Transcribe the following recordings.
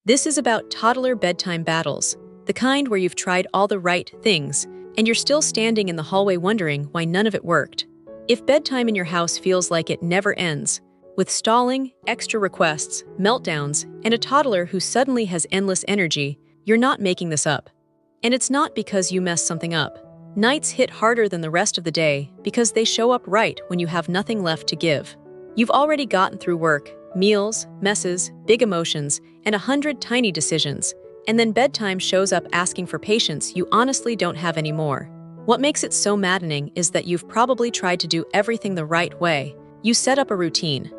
This is about toddler bedtime battles, the kind where you've tried all the right things, and you're still standing in the hallway wondering why none of it worked. If bedtime in your house feels like it never ends, with stalling, extra requests, meltdowns, and a toddler who suddenly has endless energy, you're not making this up. And it's not because you messed something up. Nights hit harder than the rest of the day because they show up right when you have nothing left to give. You've already gotten through work, meals, messes, big emotions, and 100 tiny decisions, and then bedtime shows up asking for patience you honestly don't have anymore. What makes it so maddening is that you've probably tried to do everything the right way. You set up a routine.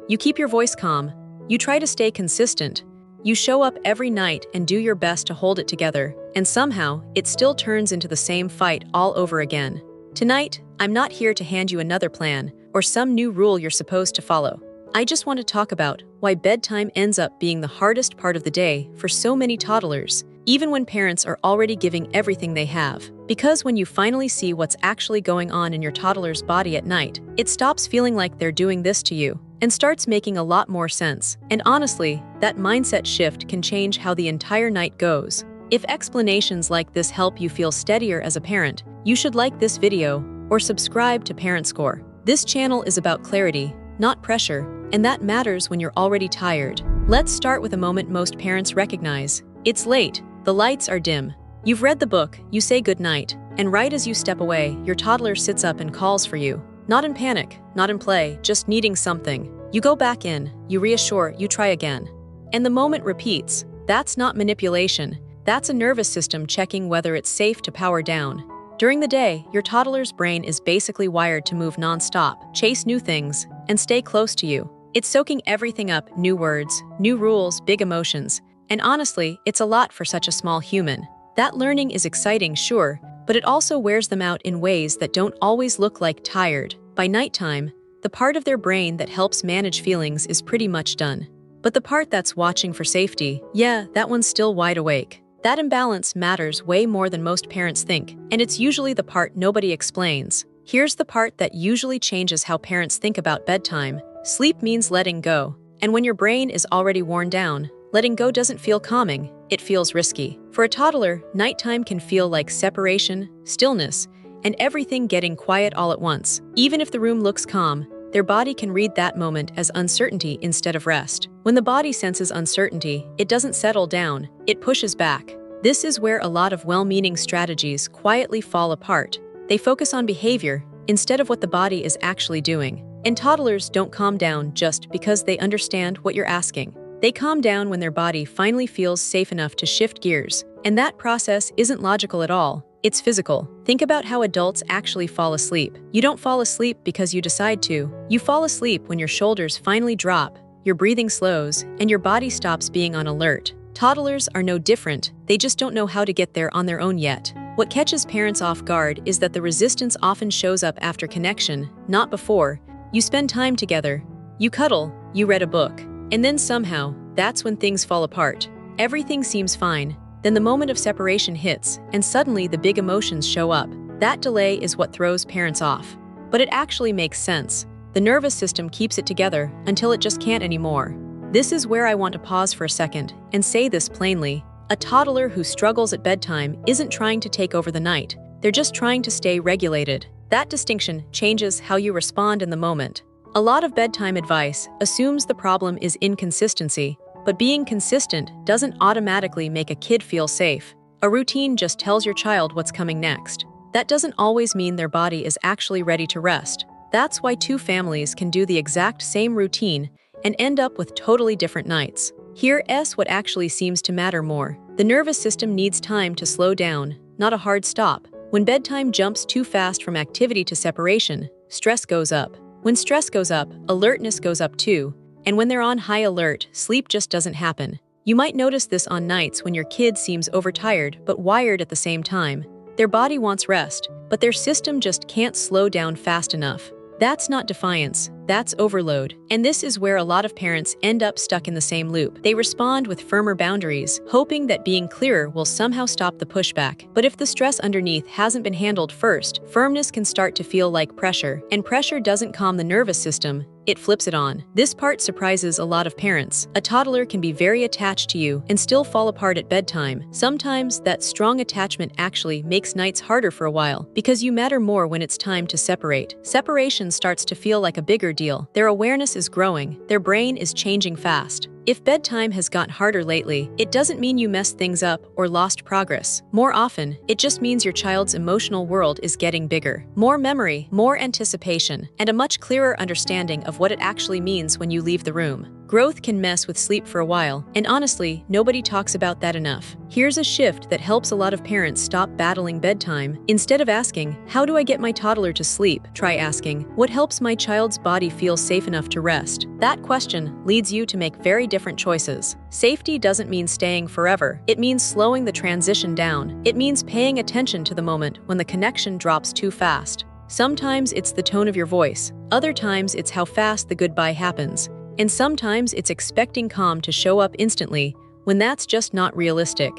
You keep your voice calm. You try to stay consistent. You show up every night and do your best to hold it together, and somehow, it still turns into the same fight all over again. Tonight, I'm not here to hand you another plan or some new rule you're supposed to follow. I just want to talk about why bedtime ends up being the hardest part of the day for so many toddlers, even when parents are already giving everything they have. Because when you finally see what's actually going on in your toddler's body at night, it stops feeling like they're doing this to you and starts making a lot more sense. And honestly, that mindset shift can change how the entire night goes. If explanations like this help you feel steadier as a parent, you should like this video or subscribe to Parentscore. This channel is about clarity, not pressure, and that matters when you're already tired. Let's start with a moment most parents recognize. It's late, the lights are dim. You've read the book, you say goodnight, and right as you step away, your toddler sits up and calls for you. Not in panic, not in play, just needing something. You go back in, you reassure, you try again. And the moment repeats. That's not manipulation. That's a nervous system checking whether it's safe to power down. During the day, your toddler's brain is basically wired to move nonstop, chase new things, and stay close to you. It's soaking everything up, new words, new rules, big emotions. And honestly, it's a lot for such a small human. That learning is exciting, sure, but it also wears them out in ways that don't always look like tired. By nighttime, the part of their brain that helps manage feelings is pretty much done. But the part that's watching for safety, yeah, that one's still wide awake. That imbalance matters way more than most parents think, and it's usually the part nobody explains. Here's the part that usually changes how parents think about bedtime. Sleep means letting go. And when your brain is already worn down, letting go doesn't feel calming, it feels risky. For a toddler, nighttime can feel like separation, stillness, and everything getting quiet all at once. Even if the room looks calm, their body can read that moment as uncertainty instead of rest. When the body senses uncertainty, it doesn't settle down, it pushes back. This is where a lot of well-meaning strategies quietly fall apart. They focus on behavior instead of what the body is actually doing. And toddlers don't calm down just because they understand what you're asking. They calm down when their body finally feels safe enough to shift gears. And that process isn't logical at all. It's physical. Think about how adults actually fall asleep. You don't fall asleep because you decide to. You fall asleep when your shoulders finally drop, your breathing slows, and your body stops being on alert. Toddlers are no different. They just don't know how to get there on their own yet. What catches parents off guard is that the resistance often shows up after connection, not before. You spend time together. You cuddle. You read a book. And then somehow, that's when things fall apart. Everything seems fine. Then the moment of separation hits, and suddenly the big emotions show up. That delay is what throws parents off. But it actually makes sense. The nervous system keeps it together until it just can't anymore. This is where I want to pause for a second and say this plainly. A toddler who struggles at bedtime isn't trying to take over the night. They're just trying to stay regulated. That distinction changes how you respond in the moment. A lot of bedtime advice assumes the problem is inconsistency. But being consistent doesn't automatically make a kid feel safe. A routine just tells your child what's coming next. That doesn't always mean their body is actually ready to rest. That's why two families can do the exact same routine and end up with totally different nights. Here's what actually seems to matter more. The nervous system needs time to slow down, not a hard stop. When bedtime jumps too fast from activity to separation, stress goes up. When stress goes up, alertness goes up too. And when they're on high alert, sleep just doesn't happen. You might notice this on nights when your kid seems overtired but wired at the same time. Their body wants rest, but their system just can't slow down fast enough. That's not defiance, that's overload. And this is where a lot of parents end up stuck in the same loop. They respond with firmer boundaries, hoping that being clearer will somehow stop the pushback. But if the stress underneath hasn't been handled first, firmness can start to feel like pressure. And pressure doesn't calm the nervous system, it flips it on. This part surprises a lot of parents. A toddler can be very attached to you and still fall apart at bedtime. Sometimes that strong attachment actually makes nights harder for a while because you matter more when it's time to separate. Separation starts to feel like a bigger deal. Their awareness is growing. Their brain is changing fast. If bedtime has got harder lately, it doesn't mean you messed things up or lost progress. More often, it just means your child's emotional world is getting bigger. More memory, more anticipation, and a much clearer understanding of what it actually means when you leave the room. Growth can mess with sleep for a while, and honestly, nobody talks about that enough. Here's a shift that helps a lot of parents stop battling bedtime. Instead of asking, "How do I get my toddler to sleep?" try asking, "What helps my child's body feel safe enough to rest?" That question leads you to make very different choices. Safety doesn't mean staying forever. It means slowing the transition down. It means paying attention to the moment when the connection drops too fast. Sometimes it's the tone of your voice. Other times it's how fast the goodbye happens. And sometimes it's expecting calm to show up instantly when that's just not realistic.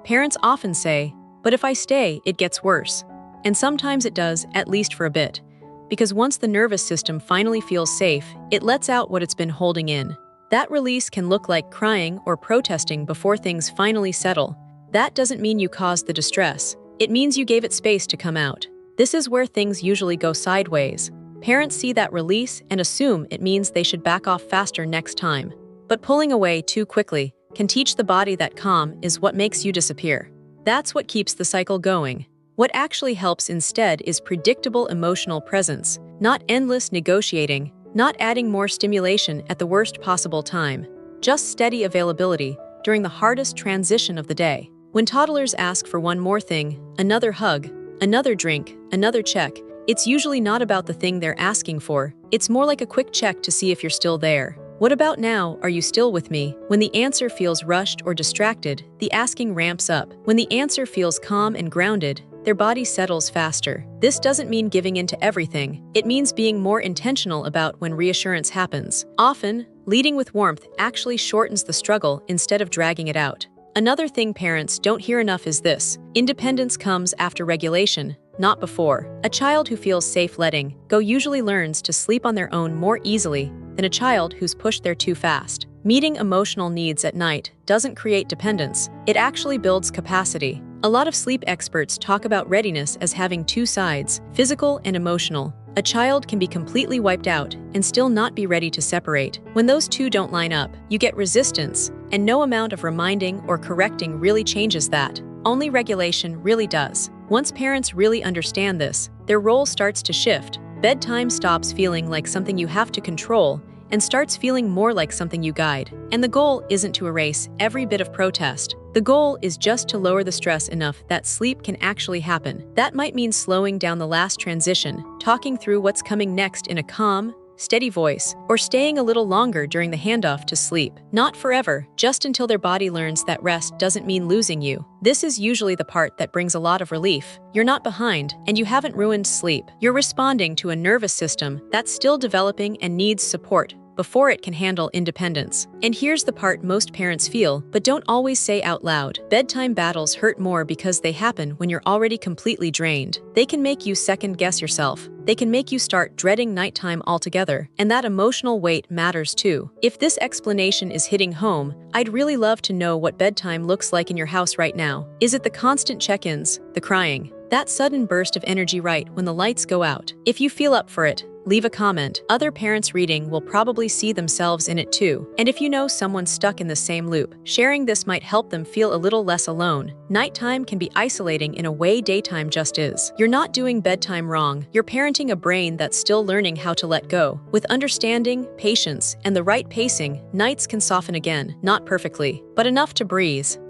Parents often say, "But if I stay, it gets worse." And sometimes it does, at least for a bit. Because once the nervous system finally feels safe, it lets out what it's been holding in. That release can look like crying or protesting before things finally settle. That doesn't mean you caused the distress. It means you gave it space to come out. This is where things usually go sideways. Parents see that release and assume it means they should back off faster next time. But pulling away too quickly can teach the body that calm is what makes you disappear. That's what keeps the cycle going. What actually helps instead is predictable emotional presence, not endless negotiating, not adding more stimulation at the worst possible time, just steady availability during the hardest transition of the day. When toddlers ask for one more thing, another hug, another drink, another check, it's usually not about the thing they're asking for. It's more like a quick check to see if you're still there. What about now? Are you still with me? When the answer feels rushed or distracted, the asking ramps up. When the answer feels calm and grounded, their body settles faster. This doesn't mean giving in to everything. It means being more intentional about when reassurance happens. Often, leading with warmth actually shortens the struggle instead of dragging it out. Another thing parents don't hear enough is this: independence comes after regulation, not before. A child who feels safe letting go usually learns to sleep on their own more easily than a child who's pushed there too fast. Meeting emotional needs at night doesn't create dependence, it actually builds capacity. A lot of sleep experts talk about readiness as having two sides, physical and emotional. A child can be completely wiped out and still not be ready to separate. When those two don't line up, you get resistance, and no amount of reminding or correcting really changes that. Only regulation really does. Once parents really understand this, their role starts to shift. Bedtime stops feeling like something you have to control and starts feeling more like something you guide. And the goal isn't to erase every bit of protest. The goal is just to lower the stress enough that sleep can actually happen. That might mean slowing down the last transition, talking through what's coming next in a calm, steady voice, or staying a little longer during the handoff to sleep. Not forever, just until their body learns that rest doesn't mean losing you. This is usually the part that brings a lot of relief. You're not behind, and you haven't ruined sleep. You're responding to a nervous system that's still developing and needs support before it can handle independence. And here's the part most parents feel, but don't always say out loud. Bedtime battles hurt more because they happen when you're already completely drained. They can make you second-guess yourself. They can make you start dreading nighttime altogether, and that emotional weight matters too. If this explanation is hitting home, I'd really love to know what bedtime looks like in your house right now. Is it the constant check-ins, the crying, that sudden burst of energy right when the lights go out? If you feel up for it, leave a comment. Other parents reading will probably see themselves in it too. And if you know someone stuck in the same loop, sharing this might help them feel a little less alone. Nighttime can be isolating in a way daytime just is. You're not doing bedtime wrong. You're parenting a brain that's still learning how to let go. With understanding, patience, and the right pacing, nights can soften again. Not perfectly, but enough to breeze.